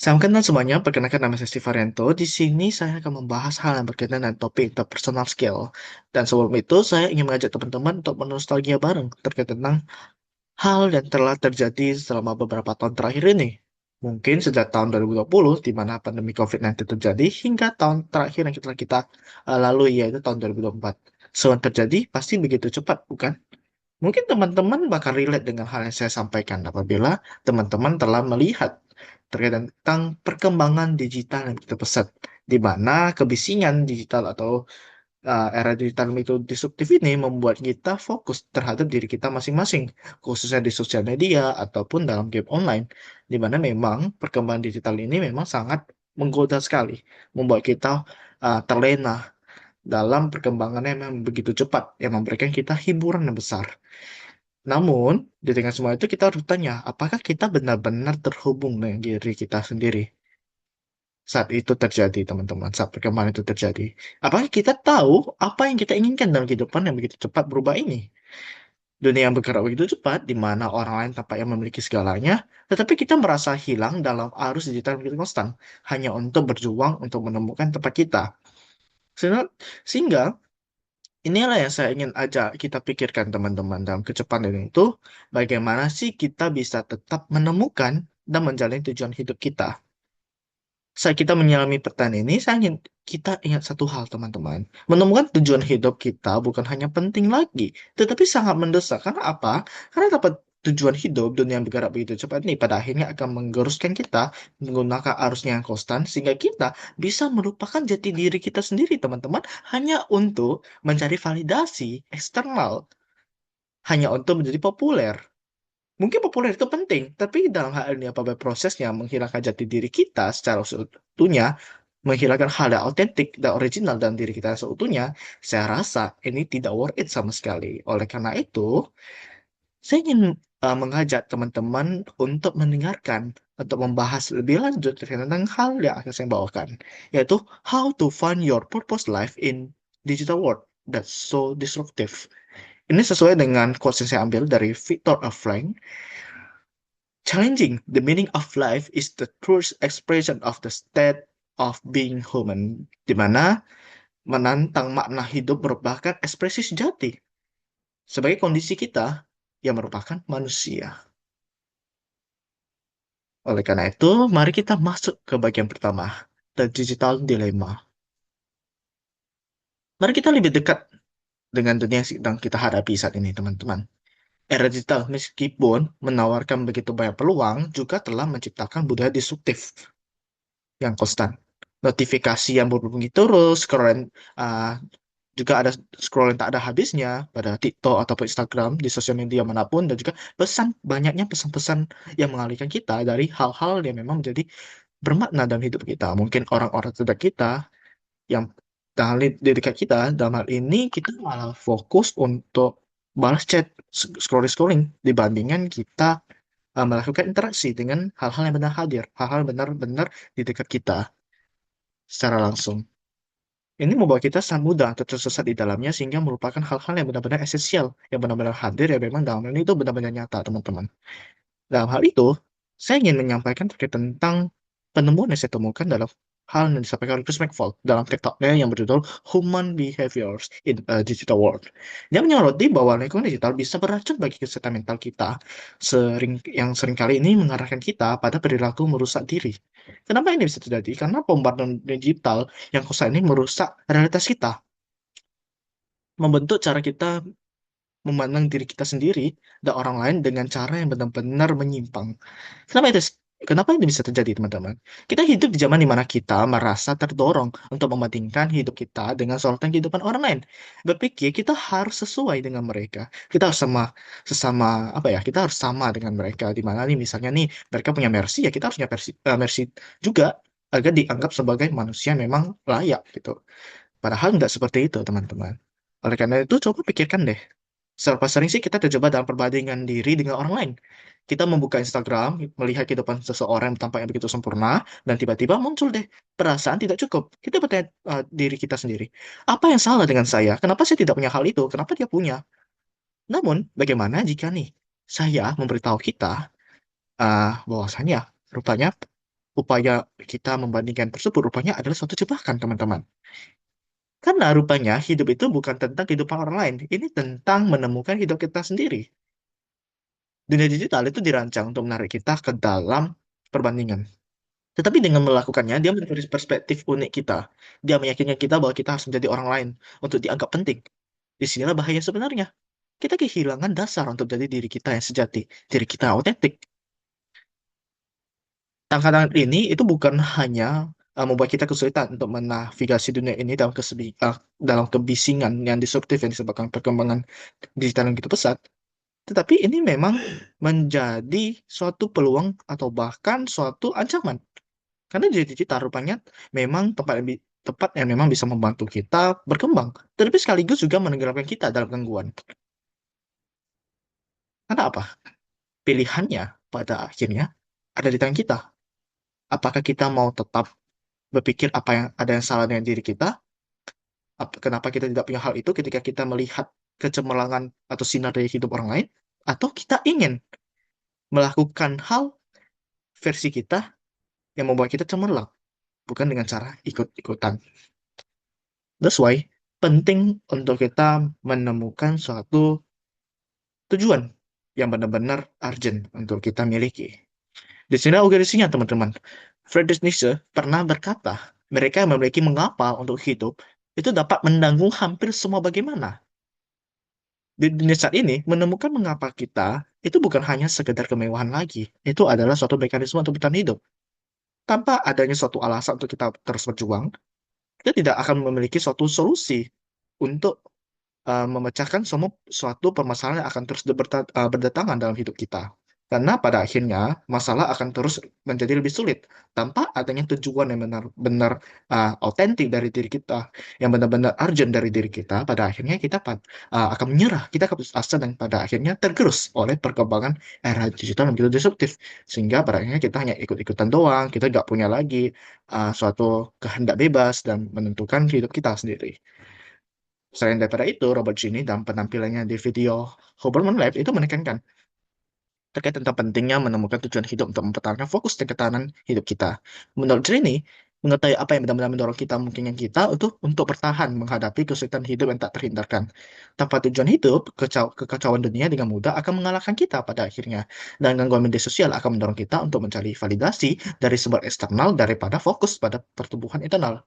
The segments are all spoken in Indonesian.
Salam kenal semuanya, perkenalkan nama saya Steve Arianto. Di sini saya akan membahas hal yang berkaitan dengan topik interpersonal skill. Dan sebelum itu, saya ingin mengajak teman-teman untuk bernostalgia bareng terkait tentang hal yang telah terjadi selama beberapa tahun terakhir ini. Mungkin sejak tahun 2020, di mana pandemi COVID-19 terjadi, hingga tahun terakhir yang kita lalui, yaitu tahun 2024. Semua terjadi pasti begitu cepat, bukan? Mungkin teman-teman bakal relate dengan hal yang saya sampaikan apabila teman-teman telah melihat terkait tentang perkembangan digital yang begitu pesat, di mana kebisingan digital atau era digital itu disruptif ini membuat kita fokus terhadap diri kita masing-masing, khususnya di sosial media ataupun dalam game online, di mana memang perkembangan digital ini memang sangat menggoda sekali, membuat kita terlena dalam perkembangannya yang begitu cepat, yang memberikan kita hiburan yang besar. Namun, di tengah semua itu kita harus tanya, apakah kita benar-benar terhubung dengan diri kita sendiri saat itu terjadi, teman-teman, saat perkembangan itu terjadi? Apakah kita tahu apa yang kita inginkan dalam kehidupan yang begitu cepat berubah ini? Dunia yang bergerak begitu cepat, di mana orang lain tampaknya memiliki segalanya, tetapi kita merasa hilang dalam arus digital yang begitu konstan, hanya untuk berjuang untuk menemukan tempat kita. Sehingga, inilah yang saya ingin ajak kita pikirkan teman-teman dalam kecepatan itu, bagaimana sih kita bisa tetap menemukan dan menjalani tujuan hidup kita. Saat kita menyelami pertanyaan ini, saya ingin kita ingat satu hal teman-teman. Menemukan tujuan hidup kita bukan hanya penting lagi, tetapi sangat mendesak. Karena apa? Karena dapat tujuan hidup, dunia yang bergerak begitu cepat ini pada akhirnya akan menggeruskan kita menggunakan arusnya yang konstan sehingga kita bisa melupakan jati diri kita sendiri teman-teman hanya untuk mencari validasi eksternal, hanya untuk menjadi populer. Mungkin populer itu penting, tapi dalam hal ini apabila prosesnya menghilangkan jati diri kita secara seutuhnya, menghilangkan hal yang autentik dan original dalam diri kita seutuhnya, saya rasa ini tidak worth it sama sekali. Oleh karena itu, saya ingin mengajak teman-teman untuk mendengarkan, untuk membahas lebih lanjut tentang hal yang akan saya bawakan, yaitu how to find your purpose life in digital world that's so disruptive. Ini sesuai dengan quotes yang saya ambil dari Viktor Frankl. Challenging the meaning of life is the truest expression of the state of being human, di mana menantang makna hidup merupakan ekspresi sejati sebagai kondisi kita yang merupakan manusia. Oleh karena itu, mari kita masuk ke bagian pertama, the digital dilemma. Mari kita lebih dekat dengan dunia yang sedang kita hadapi saat ini, teman-teman. Era digital, meskipun menawarkan begitu banyak peluang, juga telah menciptakan budaya disruptif yang konstan. Notifikasi yang berbunyi terus, uh, juga ada scrolling tak ada habisnya pada TikTok ataupun Instagram di sosial media manapun dan juga banyaknya pesan-pesan yang mengalihkan kita dari hal-hal yang memang menjadi bermakna dalam hidup kita. Mungkin orang-orang terdekat kita yang di dekat kita dalam hal ini kita malah fokus untuk balas chat, scrolling-scrolling dibandingkan kita melakukan interaksi dengan hal-hal yang benar hadir, hal-hal yang benar-benar di dekat kita secara langsung. Ini membawa kita sangat mudah untuk tersesat di dalamnya sehingga merupakan hal-hal yang benar-benar esensial, yang benar-benar hadir, yang memang dalam hal ini itu benar-benar nyata, teman-teman. Dalam hal itu, saya ingin menyampaikan terkait tentang penemuan yang saya temukan dalam hal yang disampaikan oleh Chris McFall dalam TikToknya yang berjudul Human Behaviors in a Digital World. Dia menyoroti bahwa lingkungan digital bisa beracun bagi kesehatan mental kita, yang sering kali ini mengarahkan kita pada perilaku merusak diri. Kenapa ini bisa terjadi? Karena bombardan digital yang kosa ini merusak realitas kita, membentuk cara kita memandang diri kita sendiri dan orang lain dengan cara yang benar-benar menyimpang. Kenapa itu? Kenapa ini bisa terjadi, teman-teman? Kita hidup di zaman di mana kita merasa terdorong untuk membandingkan hidup kita dengan sorotan kehidupan orang lain. Berpikir kita harus sesuai dengan mereka. Kita harus sesama apa ya? Kita harus sama dengan mereka. Di mana nih misalnya nih mereka punya Mercy ya kita harus punya Mercy juga agar dianggap sebagai manusia yang memang layak gitu. Padahal nggak seperti itu, teman-teman. Oleh karena itu, coba pikirkan deh. Seberapa sering sih kita terjebak dalam perbandingan diri dengan orang lain? Kita membuka Instagram, melihat kehidupan seseorang yang tampaknya begitu sempurna, dan tiba-tiba muncul deh perasaan tidak cukup. Kita bertanya diri kita sendiri, apa yang salah dengan saya? Kenapa saya tidak punya hal itu? Kenapa dia punya? Namun, bagaimana jika nih saya memberitahu kita bahwasanya rupanya upaya kita membandingkan tersebut rupanya adalah suatu jebakan, teman-teman. Karena rupanya hidup itu bukan tentang kehidupan orang lain. Ini tentang menemukan hidup kita sendiri. Dunia digital itu dirancang untuk menarik kita ke dalam perbandingan. Tetapi dengan melakukannya, dia memberi perspektif unik kita. Dia meyakinkan kita bahwa kita harus menjadi orang lain untuk dianggap penting. Disinilah bahaya sebenarnya. Kita kehilangan dasar untuk jadi diri kita yang sejati, diri kita autentik. Tantangan ini itu bukan hanya membuat kita kesulitan untuk menavigasi dunia ini dalam kebisingan yang disruptif yang disebabkan perkembangan digital yang begitu pesat, tetapi ini memang menjadi suatu peluang atau bahkan suatu ancaman. Karena di digital rupanya memang tempat yang memang bisa membantu kita berkembang, tetapi sekaligus juga menenggelamkan kita dalam gangguan. Karena apa? Pilihannya pada akhirnya ada di tangan kita. Apakah kita mau tetap berpikir apa yang ada yang salah dengan diri kita? Kenapa kita tidak punya hal itu ketika kita melihat kecemerlangan atau sinar dari hidup orang lain? Atau kita ingin melakukan hal versi kita yang membuat kita cemerlang, bukan dengan cara ikut-ikutan. That's why penting untuk kita menemukan suatu tujuan yang benar-benar urgent untuk kita miliki. Di sini urgensinya, teman-teman. Friedrich Nietzsche pernah berkata, mereka yang memiliki mengapa untuk hidup itu dapat menanggung hampir semua bagaimana. Di dunia saat ini, menemukan mengapa kita itu bukan hanya sekedar kemewahan lagi. Itu adalah suatu mekanisme untuk bertahan hidup. Tanpa adanya suatu alasan untuk kita terus berjuang, kita tidak akan memiliki suatu solusi untuk memecahkan semua suatu permasalahan yang akan terus berdatangan dalam hidup kita. Karena pada akhirnya masalah akan terus menjadi lebih sulit tanpa adanya tujuan yang benar-benar autentik dari diri kita, yang benar-benar urgent dari diri kita. Pada akhirnya kita akan menyerah, kita akan putus asa dan pada akhirnya tergerus oleh perkembangan era digital yang begitu disruptif. Sehingga pada akhirnya kita hanya ikut-ikutan doang, kita nggak punya lagi suatu kehendak bebas dan menentukan hidup kita sendiri. Selain daripada itu, Robert Gini dalam penampilannya di video Huberman Lab itu menekankan terkait tentang pentingnya menemukan tujuan hidup untuk mempertahankan fokus dan ketahanan hidup kita. Menurut Gini, mengetahui apa yang benar-benar mendorong kita, memungkinkan kita untuk bertahan menghadapi kesulitan hidup yang tak terhindarkan. Tanpa tujuan hidup, kekacauan dunia dengan mudah akan mengalahkan kita pada akhirnya. Dan gangguan media sosial akan mendorong kita untuk mencari validasi dari sumber eksternal daripada fokus pada pertumbuhan internal.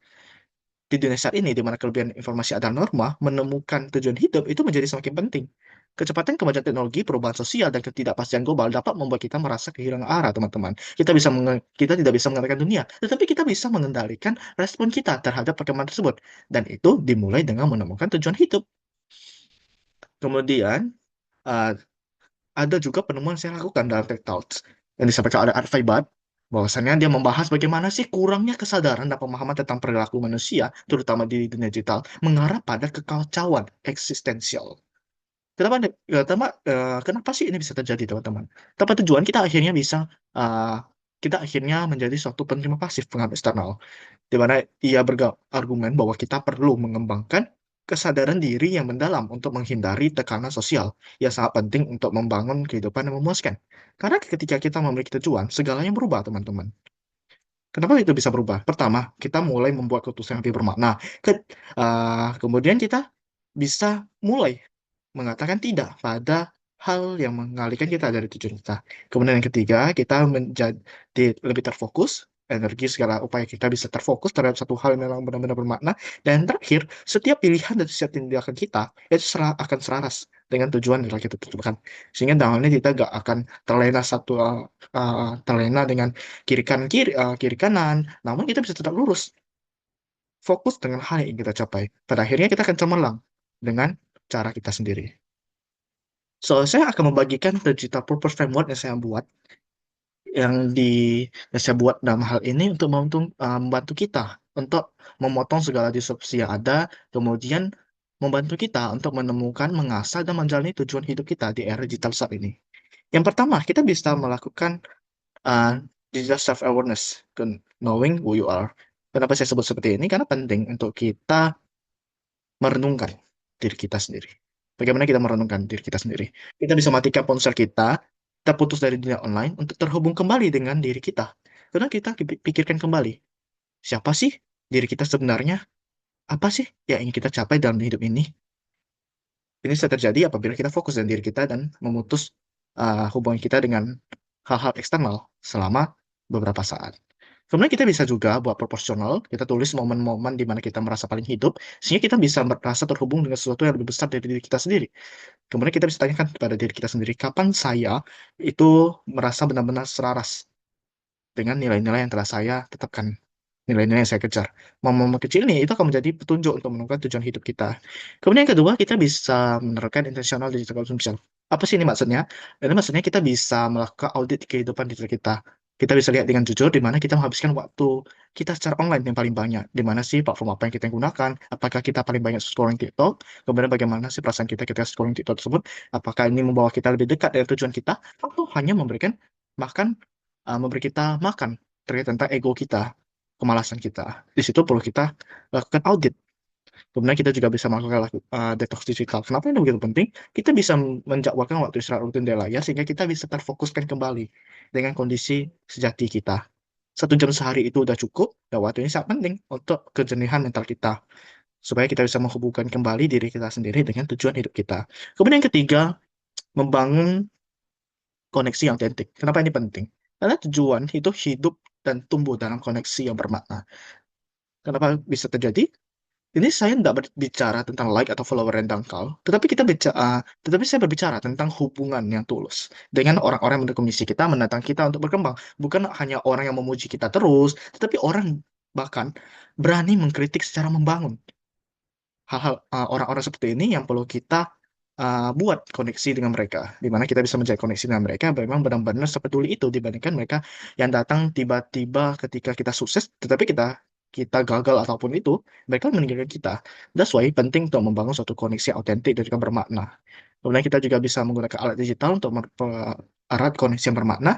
Di dunia saat ini, di mana kelebihan informasi adalah norma, menemukan tujuan hidup itu menjadi semakin penting. Kecepatan kemajuan teknologi, perubahan sosial, dan ketidakpastian global dapat membuat kita merasa kehilangan arah, teman-teman. Kita tidak bisa mengendalikan dunia, tetapi kita bisa mengendalikan respon kita terhadap perkembangan tersebut. Dan itu dimulai dengan menemukan tujuan hidup. Kemudian, uh, ada juga penemuan yang saya lakukan dalam Tech Talks yang disampaikan oleh Art Faibat, bahwasannya dia membahas bagaimana sih kurangnya kesadaran dan pemahaman tentang perilaku manusia, terutama di dunia digital, mengarah pada kekacauan eksistensial. Kenapa sih ini bisa terjadi, teman-teman? Tanpa tujuan, uh, kita akhirnya menjadi suatu penerima pasif pengaruh eksternal, di mana ia berargumen bahwa kita perlu mengembangkan kesadaran diri yang mendalam untuk menghindari tekanan sosial yang sangat penting untuk membangun kehidupan yang memuaskan. Karena ketika kita memiliki tujuan, segalanya berubah, teman-teman. Kenapa itu bisa berubah? Pertama, kita mulai membuat keputusan yang lebih bermakna. Kemudian kita bisa mulai mengatakan tidak pada hal yang mengalihkan kita dari tujuan kita. Kemudian yang ketiga, kita menjadi lebih terfokus, energi segala upaya kita bisa terfokus terhadap satu hal yang memang benar-benar bermakna. Dan yang terakhir, setiap pilihan dan setiap tindakan kita itu akan selaras dengan tujuan yang telah kita tentukan. Sehingga dalamnya kita gak akan terlena dengan kiri kanan, namun kita bisa tetap lurus, fokus dengan hal yang ingin kita capai. Pada akhirnya kita akan cemerlang dengan cara kita sendiri. So, saya akan membagikan digital purpose framework yang di yang saya buat dalam hal ini untuk membantu kita untuk memotong segala disrupsi yang ada, kemudian membantu kita untuk menemukan, mengasah, dan menjalani tujuan hidup kita di era digital saat ini. Yang pertama, kita bisa melakukan uh, digital self-awareness, knowing who you are. Kenapa saya sebut seperti ini? Karena penting untuk kita merenungkan diri kita sendiri. Bagaimana kita merenungkan diri kita sendiri? Kita bisa matikan ponsel kita putus dari dunia online untuk terhubung kembali dengan diri kita. Karena kita pikirkan kembali, siapa sih diri kita sebenarnya? Apa sih yang ingin kita capai dalam hidup ini? Ini bisa terjadi apabila kita fokus dengan diri kita dan memutus hubungan kita dengan hal-hal eksternal selama beberapa saat. Kemudian kita bisa juga buat proporsional, kita tulis momen-momen di mana kita merasa paling hidup, sehingga kita bisa merasa terhubung dengan sesuatu yang lebih besar dari diri kita sendiri. Kemudian kita bisa tanyakan kepada diri kita sendiri, kapan saya itu merasa benar-benar selaras dengan nilai-nilai yang telah saya tetapkan, nilai-nilai yang saya kejar. Momen-momen kecil ini itu akan menjadi petunjuk untuk menemukan tujuan hidup kita. Kemudian yang kedua, kita bisa menerapkan intentional digital consumption. Apa sih ini maksudnya? Ini maksudnya kita bisa melakukan audit kehidupan digital kita. Kita bisa lihat dengan jujur di mana kita menghabiskan waktu kita secara online yang paling banyak. Di mana sih platform apa yang kita gunakan? Apakah kita paling banyak scrolling TikTok? Kemudian bagaimana sih perasaan kita ketika scrolling TikTok tersebut? Apakah ini membawa kita lebih dekat dari tujuan kita? Atau hanya memberikan makan, memberi kita makan terkait tentang ego kita, kemalasan kita. Di situ perlu kita lakukan audit. Kemudian kita juga bisa melakukan detox digital. Kenapa ini begitu penting? Kita bisa menjadwalkan waktu istirahat rutin delaya sehingga kita bisa terfokuskan kembali dengan kondisi sejati kita. 1 jam sehari itu udah cukup, dan waktu ini sangat penting untuk kejernihan mental kita. Supaya kita bisa menghubungkan kembali diri kita sendiri dengan tujuan hidup kita. Kemudian yang ketiga, membangun koneksi yang otentik. Kenapa ini penting? Karena tujuan itu hidup dan tumbuh dalam koneksi yang bermakna. Kenapa bisa terjadi? Ini saya tidak berbicara tentang like atau follower yang dangkal, tetapi saya berbicara tentang hubungan yang tulus dengan orang-orang yang mendukung misi kita, menantang kita untuk berkembang. Bukan hanya orang yang memuji kita terus, tetapi orang bahkan berani mengkritik secara membangun. Orang-orang seperti ini yang perlu kita buat koneksi dengan mereka, di mana kita bisa menjadi koneksi dengan mereka, memang benar-benar sepeduli itu dibandingkan mereka yang datang tiba-tiba ketika kita sukses, tetapi kita kita gagal ataupun itu, mereka meninggalkan kita. That's why penting untuk membangun suatu koneksi yang autentik dan juga bermakna. Kemudian kita juga bisa menggunakan alat digital untuk mempererat koneksi yang bermakna,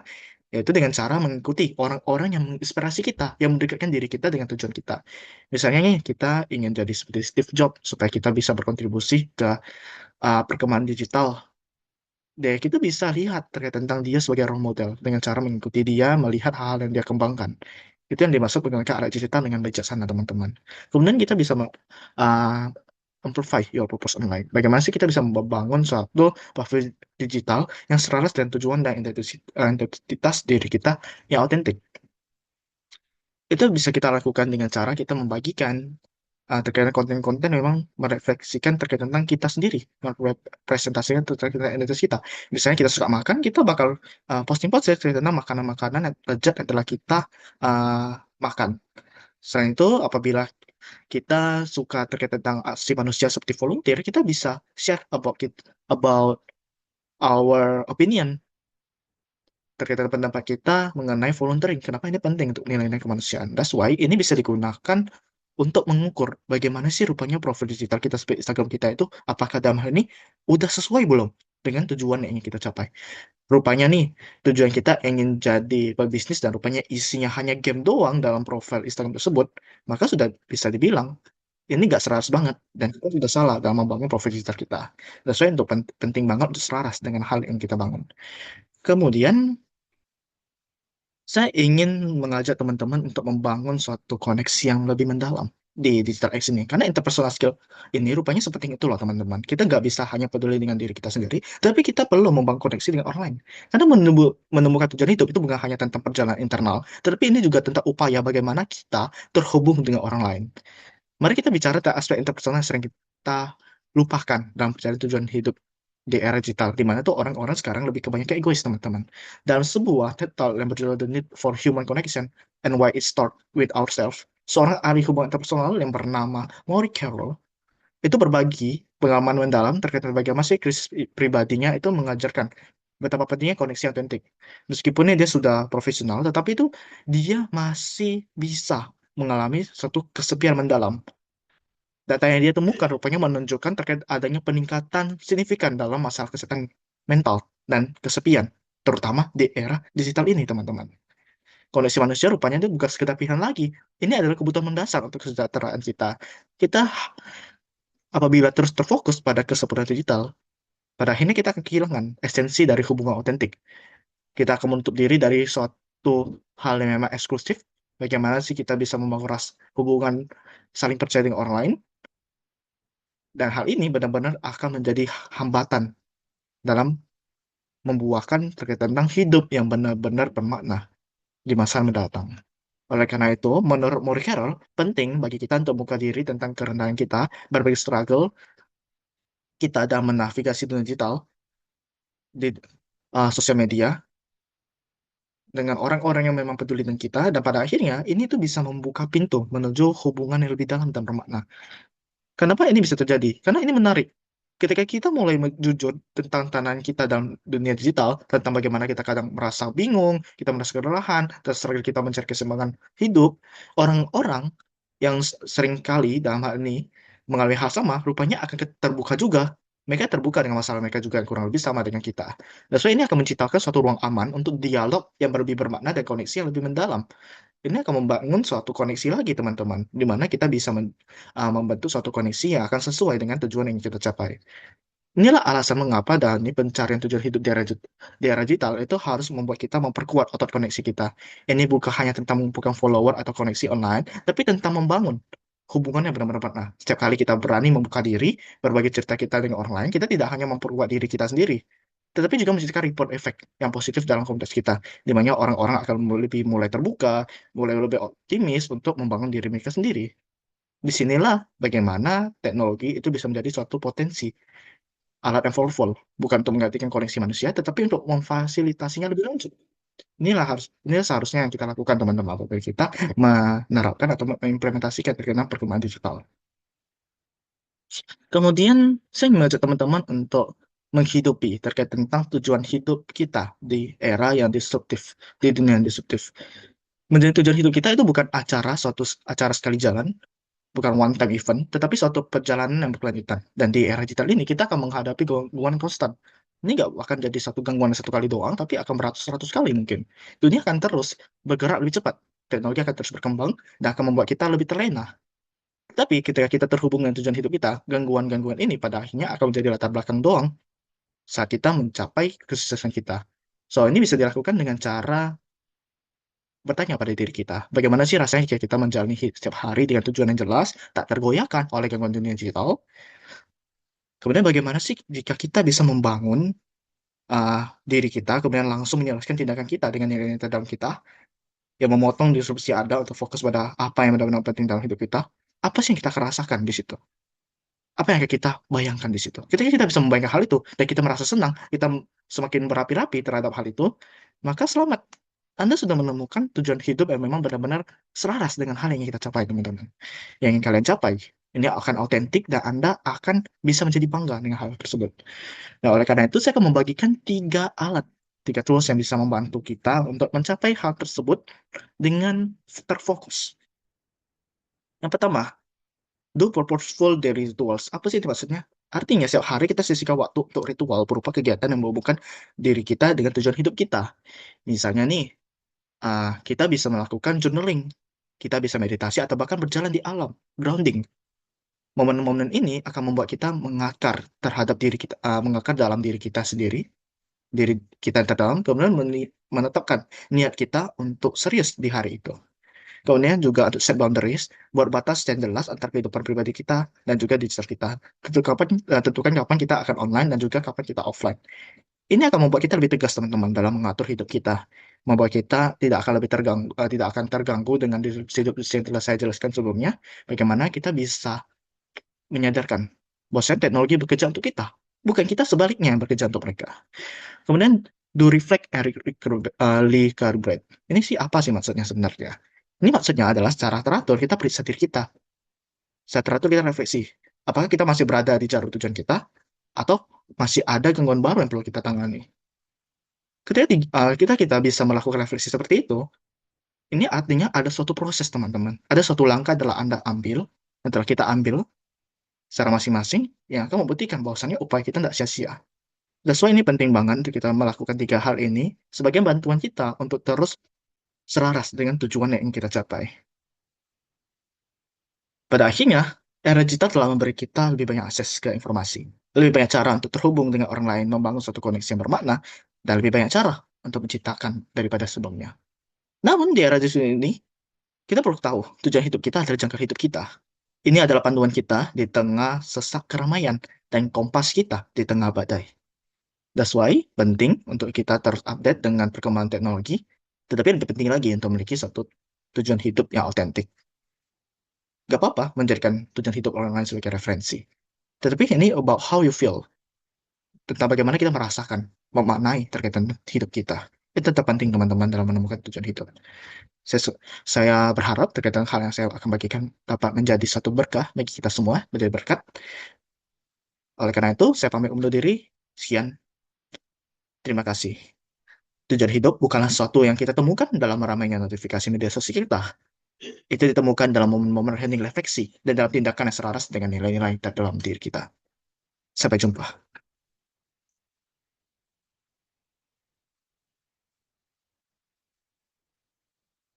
yaitu dengan cara mengikuti orang-orang yang menginspirasi kita, yang mendekatkan diri kita dengan tujuan kita. Misalnya nih, kita ingin jadi seperti Steve Jobs supaya kita bisa berkontribusi ke perkembangan digital. Dan kita bisa lihat terkait tentang dia sebagai role model dengan cara mengikuti dia, melihat hal-hal yang dia kembangkan. Itu yang dimaksud menggunakan alat digital dengan bijaksana, teman-teman. Kemudian kita bisa uh, amplify your purpose online. Bagaimana sih kita bisa membangun suatu profil digital yang selaras dengan tujuan dan identitas diri kita yang otentik. Itu bisa kita lakukan dengan cara kita membagikan terkait konten-konten memang merefleksikan terkait tentang kita sendiri, merepresentasikan terkait tentang identitas kita. Misalnya kita suka makan, kita bakal posting-post terkait tentang makanan-makanan yang lezat yang telah kita uh, makan. Selain itu, apabila kita suka terkait tentang aksi manusia seperti volunteer, kita bisa share about our opinion terkait dengan pendapat kita mengenai volunteering. Kenapa ini penting untuk nilai-nilai kemanusiaan? That's why ini bisa digunakan untuk mengukur bagaimana sih rupanya profil digital kita seperti Instagram kita itu, apakah dalam hal ini udah sesuai belum dengan tujuan yang ingin kita capai. Rupanya nih, tujuan kita ingin jadi pebisnis dan rupanya isinya hanya game doang dalam profil Instagram tersebut, maka sudah bisa dibilang ini nggak selaras banget dan kita sudah salah dalam membangun profil digital kita. That's why untuk penting banget untuk selaras dengan hal yang kita bangun. Kemudian saya ingin mengajak teman-teman untuk membangun suatu koneksi yang lebih mendalam di digital X ini. Karena interpersonal skill ini rupanya sepenting itu loh teman-teman. Kita nggak bisa hanya peduli dengan diri kita sendiri, tapi kita perlu membangun koneksi dengan orang lain. Karena menemukan tujuan hidup itu bukan hanya tentang perjalanan internal, tetapi ini juga tentang upaya bagaimana kita terhubung dengan orang lain. Mari kita bicara tentang aspek interpersonal yang sering kita lupakan dalam mencari tujuan hidup di era digital, di mana tuh orang-orang sekarang lebih kebanyakan egois, teman-teman. Dalam sebuah TED Talk yang berjudul The Need for Human Connection and Why It Starts with Ourselves, seorang ahli hubungan interpersonal yang bernama Maury Carroll itu berbagi pengalaman mendalam terkait dengan bagaimana sih krisis pribadinya itu mengajarkan betapa pentingnya koneksi autentik. Meskipun dia sudah profesional, tetapi itu dia masih bisa mengalami suatu kesepian mendalam. Data yang dia temukan rupanya menunjukkan terkait adanya peningkatan signifikan dalam masalah kesehatan mental dan kesepian, terutama di era digital ini, teman-teman. Kondisi manusia rupanya itu bukan sekedar pilihan lagi. Ini adalah kebutuhan mendasar untuk kesejahteraan kita. Kita apabila terus terfokus pada kesempurnaan digital, pada akhirnya kita akan kehilangan esensi dari hubungan otentik. Kita akan menutup diri dari suatu suatu hal yang memang eksklusif, bagaimana sih kita bisa membangun hubungan saling percaya dengan orang lain, dan hal ini benar-benar akan menjadi hambatan dalam membuahkan terkait tentang hidup yang benar-benar bermakna di masa mendatang. Oleh karena itu, menurut Maurice Carroll, penting bagi kita untuk membuka diri tentang kerendahan kita, berbagai struggle kita dalam menavigasi dunia digital di sosial media dengan orang-orang yang memang peduli dengan kita, dan pada akhirnya ini tuh bisa membuka pintu menuju hubungan yang lebih dalam dan bermakna. Kenapa ini bisa terjadi? Karena ini menarik. Ketika kita mulai jujur tentang tantangan kita dalam dunia digital, tentang bagaimana kita kadang merasa bingung, kita merasa kelelahan, dan struggle kita mencari keseimbangan hidup, orang-orang yang sering kali dalam hal ini mengalami hal sama, rupanya akan terbuka juga. Mereka terbuka dengan masalah mereka juga yang kurang lebih sama dengan kita. Dan so ini akan menciptakan suatu ruang aman untuk dialog yang lebih bermakna dan koneksi yang lebih mendalam. Ini akan membangun suatu koneksi lagi, teman-teman, di mana kita bisa membentuk suatu koneksi yang akan sesuai dengan tujuan yang kita capai. Inilah alasan mengapa dari pencarian tujuan hidup di era digital itu harus membuat kita memperkuat otot koneksi kita. Ini bukan hanya tentang mengumpulkan follower atau koneksi online, tapi tentang membangun hubungan yang benar-benar pernah. Setiap kali kita berani membuka diri, berbagi cerita kita dengan orang lain, kita tidak hanya memperkuat diri kita sendiri, tetapi juga menciptakan ripple effect yang positif dalam komunitas kita, di mana orang-orang akan lebih mulai terbuka, mulai lebih optimis untuk membangun diri mereka sendiri. Disinilah bagaimana teknologi itu bisa menjadi suatu potensi alat yang powerful, bukan untuk menggantikan koneksi manusia, tetapi untuk memfasilitasinya lebih lanjut. Inilah seharusnya yang kita lakukan, teman-teman, apabila kita menerapkan atau mengimplementasikan terkena perkembangan digital. Kemudian, saya mengajak teman-teman untuk menghidupi terkait tentang tujuan hidup kita di era yang disruptif, di dunia yang disruptif. Menjadi tujuan hidup kita itu bukan suatu acara sekali jalan, bukan one time event, tetapi suatu perjalanan yang berkelanjutan. Dan di era digital ini kita akan menghadapi gangguan konstan. Ini nggak akan jadi satu gangguan satu kali doang, tapi akan beratus-ratus kali mungkin. Dunia akan terus bergerak lebih cepat. Teknologi akan terus berkembang dan akan membuat kita lebih terlena. Tapi ketika kita terhubung dengan tujuan hidup kita, gangguan-gangguan ini pada akhirnya akan menjadi latar belakang doang saat kita mencapai kesuksesan kita. So, ini bisa dilakukan dengan cara bertanya pada diri kita, bagaimana sih rasanya jika kita menjalani setiap hari dengan tujuan yang jelas, tak tergoyahkan oleh gangguan dunia digital? Kemudian bagaimana sih jika kita bisa membangun uh, diri kita, kemudian langsung menjelaskan tindakan kita dengan nilai-nilai dalam kita, yang memotong disrupsi ada untuk fokus pada apa yang benar-benar penting dalam hidup kita? Apa sih yang kita rasakan di situ? Apa yang kita bayangkan di situ? Ketika kita bisa membayangkan hal itu, dan kita merasa senang, kita semakin berapi-rapi terhadap hal itu, maka selamat. Anda sudah menemukan tujuan hidup yang memang benar-benar selaras dengan hal yang ingin kita capai, teman-teman. Yang ingin kalian capai. Ini akan autentik dan Anda akan bisa menjadi bangga dengan hal tersebut. Nah, oleh karena itu, saya akan membagikan 3 alat, 3 tools yang bisa membantu kita untuk mencapai hal tersebut dengan terfokus. Yang pertama, do purposeful daily rituals. Apa sih itu maksudnya? Artinya, setiap hari kita sisihkan waktu untuk ritual berupa kegiatan yang menghubungkan diri kita dengan tujuan hidup kita. Misalnya nih, kita bisa melakukan journaling, kita bisa meditasi, atau bahkan berjalan di alam, grounding. Momen-momen ini akan membuat kita mengakar terhadap diri kita, mengakar dalam diri kita sendiri, diri kita yang terdalam, kemudian menetapkan niat kita untuk serius di hari itu. Kemudian juga untuk set boundaries, buat batas yang jelas antara kehidupan pribadi kita dan juga digital kita. Tentukan kapan kita akan online dan juga kapan kita offline. Ini akan membuat kita lebih tegas, teman-teman, dalam mengatur hidup kita. Membuat kita tidak akan lebih terganggu, tidak akan terganggu dengan hidup yang telah saya jelaskan sebelumnya. Bagaimana kita bisa menyadarkan bahwa teknologi bekerja untuk kita, bukan kita sebaliknya yang bekerja untuk mereka. Kemudian do reflect and recalibrate. Ini sih apa sih maksudnya sebenarnya? Ini maksudnya adalah secara teratur kita periksa diri kita. Secara teratur kita refleksi. Apakah kita masih berada di jalur tujuan kita atau masih ada gangguan baru yang perlu kita tangani? Ketika kita bisa melakukan refleksi seperti itu, ini artinya ada suatu proses, teman-teman. Ada suatu langkah adalah Anda ambil, yang telah kita ambil secara masing-masing, yang akan membuktikan bahwasannya upaya kita tidak sia-sia. That's why ini penting banget untuk kita melakukan 3 hal ini sebagai bantuan kita untuk terus selaras dengan tujuan yang ingin kita capai. Pada akhirnya, era digital telah memberi kita lebih banyak akses ke informasi, lebih banyak cara untuk terhubung dengan orang lain, membangun suatu koneksi yang bermakna, dan lebih banyak cara untuk menciptakan daripada sebelumnya. Namun di era digital ini, kita perlu tahu tujuan hidup kita adalah jangka hidup kita. Ini adalah panduan kita di tengah sesak keramaian dan kompas kita di tengah badai. That's why penting untuk kita terus update dengan perkembangan teknologi, tetapi lebih penting lagi untuk memiliki satu tujuan hidup yang autentik. Gak apa-apa menjadikan tujuan hidup orang lain sebagai referensi. Tetapi ini about how you feel, tentang bagaimana kita merasakan, memaknai terkait dengan hidup kita. Itu tetap penting teman-teman dalam menemukan tujuan hidup. Saya, saya berharap terkait dengan hal yang saya akan bagikan dapat menjadi satu berkah bagi kita semua, menjadi berkat. Oleh karena itu, saya pamit undur diri. Sekian, terima kasih. Tujuan hidup bukanlah sesuatu yang kita temukan dalam ramainya notifikasi media sosial kita. Itu ditemukan dalam momen-momen hening refleksi dan dalam tindakan yang selaras dengan nilai-nilai dalam diri kita. Sampai jumpa.